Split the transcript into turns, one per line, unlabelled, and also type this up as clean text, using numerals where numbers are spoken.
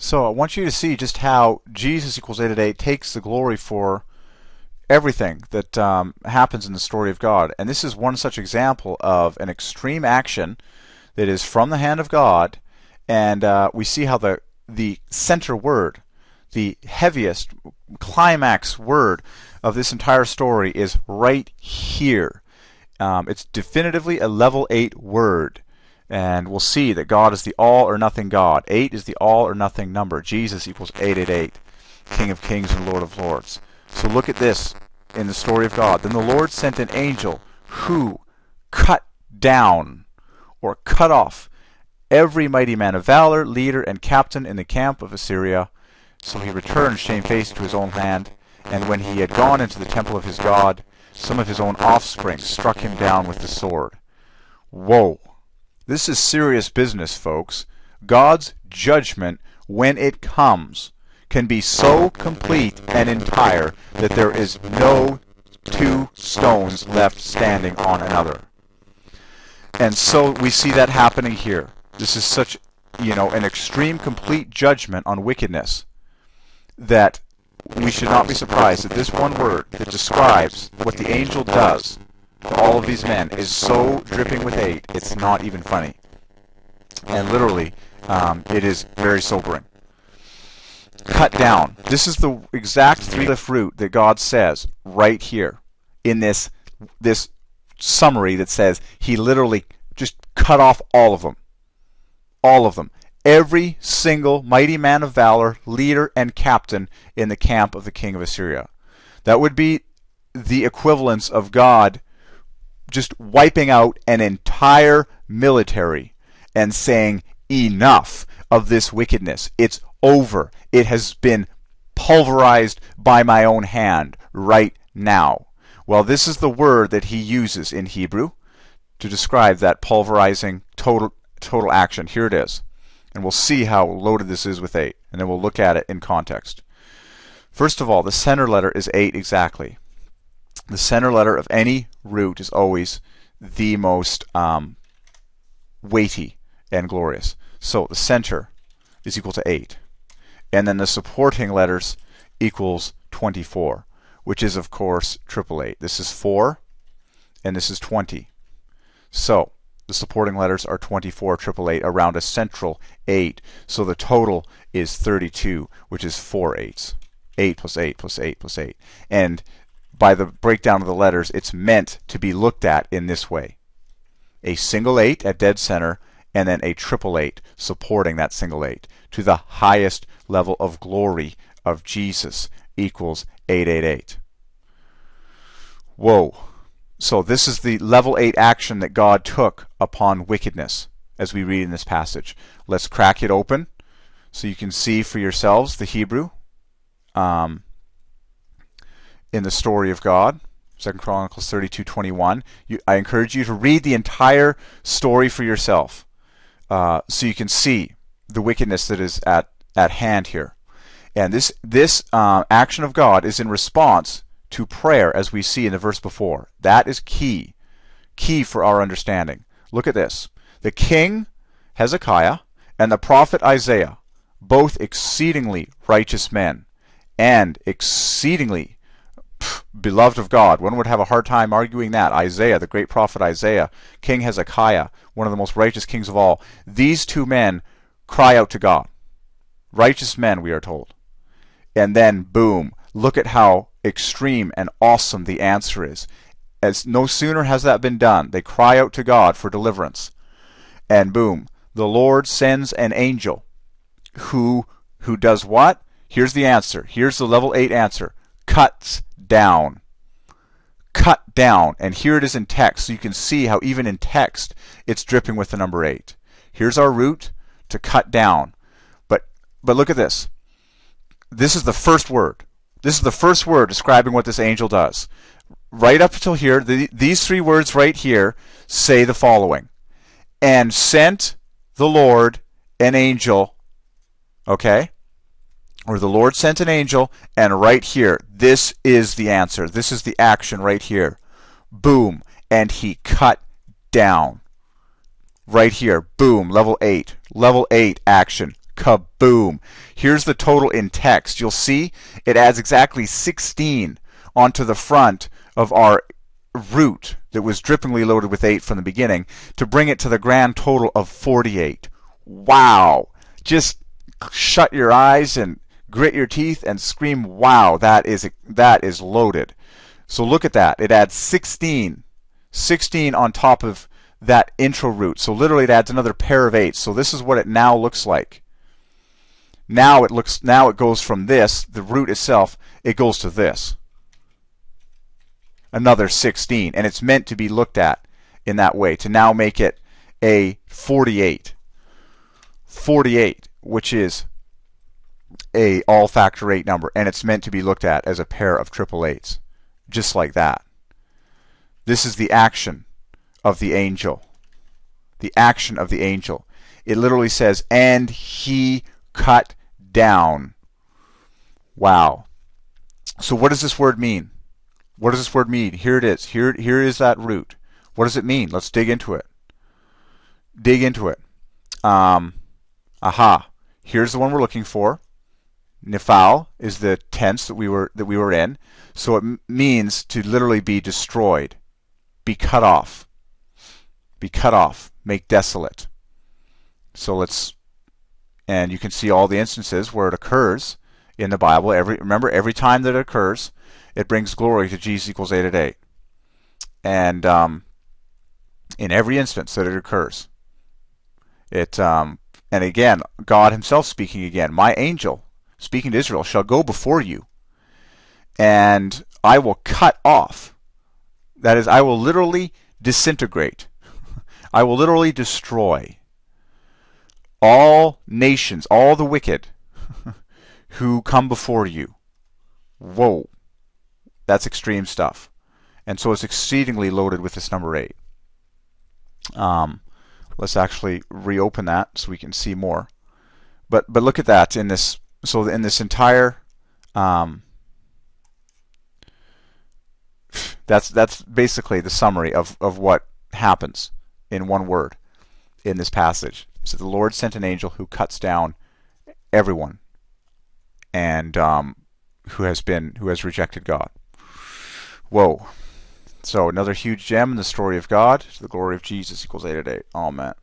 So I want you to see just how Jesus equals 8 at 8 takes the glory for everything that happens in the story of God. And this is one such example of an extreme action that is from the hand of God. And we see how the center word, the heaviest climax word of this entire story is right here. It's definitively a level 8 word. And we'll see that God is the all or nothing God. 8 is the all or nothing number. Jesus equals 8 at 8, King of kings and Lord of lords. So look at this in the story of God. Then the Lord sent an angel who cut down or cut off every mighty man of valor, leader, and captain in the camp of Assyria. So he returned shamefaced to his own land. And when he had gone into the temple of his God, some of his own offspring struck him down with the sword. Whoa. This is serious business, folks. God's judgment, when it comes, can be so complete and entire that there is no two stones left standing on another. And so we see that happening here. This is such, an extreme, complete judgment on wickedness that we should not be surprised that this one word that describes what the angel does to all of these men is so dripping with 8, it's not even funny. And literally, it is very sobering. Cut down. This is the exact three-leaf root that God says right here in this summary that says he literally just cut off all of them. All of them. Every single mighty man of valor, leader, and captain in the camp of the king of Assyria. That would be the equivalence of God just wiping out an entire military and saying, enough of this wickedness. It's over. It has been pulverized by my own hand right now. Well, this is the word that he uses in Hebrew to describe that pulverizing total action. Here it is. And we'll see how loaded this is with 8. And then we'll look at it in context. First of all, the center letter is 8 exactly. The center letter of any root is always the most weighty and glorious. So the center is equal to 8. And then the supporting letters equals 24, which is, of course, 888. This is 4, and this is 20. So the supporting letters are 24, 888, around a central 8. So the total is 32, which is 4 8s. 8 plus 8 plus 8 plus 8. And by the breakdown of the letters, it's meant to be looked at in this way. A single 8 at dead center, and then a 888 supporting that single 8 to the highest level of glory of Jesus equals 888. Whoa. So this is the level 8 action that God took upon wickedness as we read in this passage. Let's crack it open so you can see for yourselves the Hebrew in the story of God. 2 Chronicles 32:21. I encourage you to read the entire story for yourself so you can see the wickedness that is at hand here. And this action of God is in response to prayer, as we see in the verse before. That is key for our understanding. Look at this. The king Hezekiah and the prophet Isaiah, both exceedingly righteous men and exceedingly beloved of God. One would have a hard time arguing that. Isaiah, the great prophet Isaiah, King Hezekiah, one of the most righteous kings of all. These two men cry out to God. Righteous men, we are told. And then, boom, look at how extreme and awesome the answer is. As no sooner has that been done, they cry out to God for deliverance. And boom, the Lord sends an angel who does what? Here's the answer. Here's the level 8 answer. Cuts down. Cut down. And here it is in text. So you can see how even in text it's dripping with the number 8. Here's our root to cut down. But look at this. This is the first word. This is the first word describing what this angel does. Right up until here, these three words right here say the following. And sent the Lord an angel. Okay? Or the Lord sent an angel, and right here, this is the answer. This is the action right here. Boom. And he cut down. Right here. Boom. Level 8. Level 8 action. Kaboom. Here's the total in text. You'll see it adds exactly 16 onto the front of our root that was drippingly loaded with 8 from the beginning to bring it to the grand total of 48. Wow. Just shut your eyes and grit your teeth and scream, wow, that is loaded. So look at that. It adds 16 on top of that intro root. So literally it adds another pair of 8s. So this is what it now looks like. Now it goes from this, the root itself, it goes to this. Another 16, and it's meant to be looked at in that way to now make it a 48. 48, which is a all factor 8 number, and it's meant to be looked at as a pair of triple 8s, just like that. This is the action of the angel. The action of the angel. It literally says, and he cut down. Wow. So what does this word mean? What does this word mean? Here it is. Here is that root. What does it mean? Let's dig into it. Dig into it. Here's the one we're looking for. Nifal is the tense that we were in. So it means to literally be destroyed, be cut off, make desolate. So and you can see all the instances where it occurs in the Bible. Remember, every time that it occurs, it brings glory to Jesus equals 8 at 8. And in every instance that it occurs, and again, God himself speaking again, my angel, speaking to Israel, shall go before you, and I will cut off. That is, I will literally disintegrate. I will literally destroy all nations, all the wicked who come before you. Whoa. That's extreme stuff. And so it's exceedingly loaded with this number 8. Let's actually reopen that so we can see more. But look at that in this. So in this entire, that's basically the summary of what happens in one word in this passage. So the Lord sent an angel who cuts down everyone, and who has rejected God. Whoa. So another huge gem in the story of God. To the glory of Jesus equals 8 at 8. Amen.